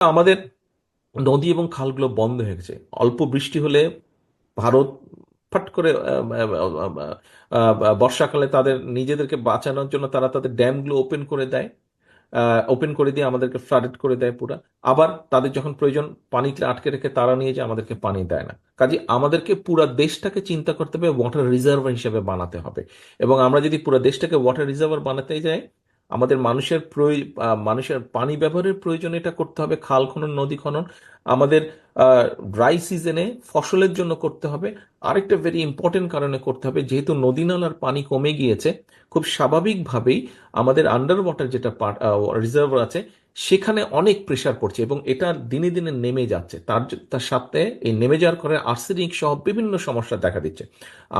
আমাদের নদী এবং খালগুলো বন্ধ হয়ে গেছে। অল্প বৃষ্টি হলে ভারত ফট করে বর্ষাকালে তাদের নিজেদেরকে বাঁচানোর জন্য তারা তাদের ড্যামগুলো ওপেন করে দেয়, ওপেন করে দিয়ে আমাদেরকে ফ্লাডেড করে দেয় পুরা। আবার তাদের যখন প্রয়োজন পানিতে আটকে রেখে তারা নিয়ে যায়, আমাদেরকে পানি দেয় না। কাজে আমাদেরকে পুরা দেশটাকে চিন্তা করতে হবে, ওয়াটার রিজার্ভার হিসেবে বানাতে হবে। এবং আমরা যদি পুরো দেশটাকে ওয়াটার রিজার্ভার বানাতে যাই, আমাদের মানুষের পানি ব্যবহারের প্রয়োজন এটা করতে হবে, খাল খনন, নদী খনন। আমাদের ড্রাই সিজনে ফসলের জন্য করতে হবে। আরেকটা ভেরি ইম্পর্টেন্ট কারণে করতে হবে, যেহেতু নদী নালার পানি কমে গিয়েছে, খুব স্বাভাবিকভাবেই আমাদের আন্ডার ওয়াটার যেটা রিজার্ভ আছে সেখানে অনেক প্রেসার পড়ছে এবং এটা দিনে দিনে নেমে যাচ্ছে। তার সাথে এই নেমে যাওয়ার কারণে আর্সেনিক সহ বিভিন্ন সমস্যা দেখা দিচ্ছে।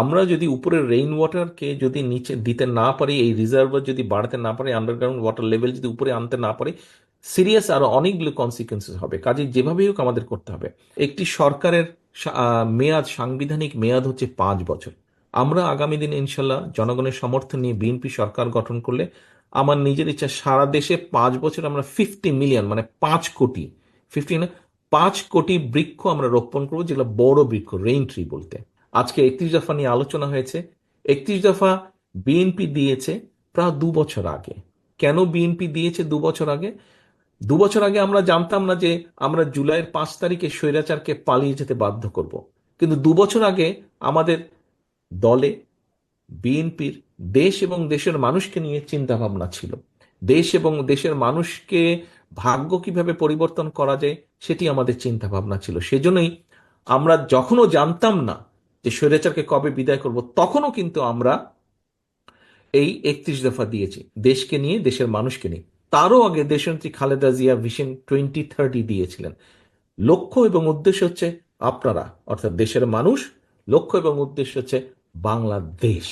আমরা যদি উপরের রেইন ওয়াটারকে যদি নিচে দিতে না পারি, এই রিজার্ভার যদি বাড়াতে না পারি, আন্ডারগ্রাউন্ড ওয়াটার লেভেল যদি উপরে আনতে না পারি, সিরিয়াস আরো অনেকগুলো কনসিকুয়েন্সেস হবে। কাজে যেভাবেই হোক আমাদের করতে হবে। একটি সরকারের মেয়াদ, সাংবিধানিক মেয়াদ হচ্ছে 5 বছর। আমরা আগামী দিনে ইনশাল্লাহ জনগণের সমর্থন নিয়ে বিএনপি সরকার গঠন করলে আমার নিজের ইচ্ছা সারা দেশে 5 বছর আমরা 50 মিলিয়ন, মানে 5 কোটি, 50 না, 5 কোটি বৃক্ষ আমরা রোপণ করবো, যেগুলো বড় বৃক্ষ, রেইন ট্রি বলতে। আজকে 31 দফা নিয়ে আলোচনা হয়েছে। 31 দফা বিএনপি দিয়েছে প্রায় 2 বছর আগে। কেন বিএনপি দিয়েছে 2 বছর আগে? 2 বছর আগে আমরা জানতাম না যে আমরা জুলাইয়ের 5 তারিখে স্বৈরাচারকে পালিয়ে যেতে বাধ্য করব। কিন্তু 2 বছর আগে আমাদের দলে, বিএনপির, দেশ এবং দেশের মানুষকে নিয়ে চিন্তা ভাবনা ছিল। দেশ এবং দেশের মানুষকে ভাগ্য কিভাবে পরিবর্তন করা যায় সেটি আমাদের চিন্তা ভাবনা ছিল। সেজন্যই আমরা যখনও জানতাম না যে স্বৈরাচারকে কবে বিদায় করব, তখনও কিন্তু আমরা এই 31 দফা দিয়েছি, দেশকে নিয়ে, দেশের মানুষকে নিয়ে। তারও আগে দেশনেত্রী খালেদা জিয়া ভিশন 2030 দিয়েছিলেন। লক্ষ্য এবং উদ্দেশ্য হচ্ছে আপনারা, অর্থাৎ দেশের মানুষ। লক্ষ্য এবং উদ্দেশ্য হচ্ছে বাংলাদেশ।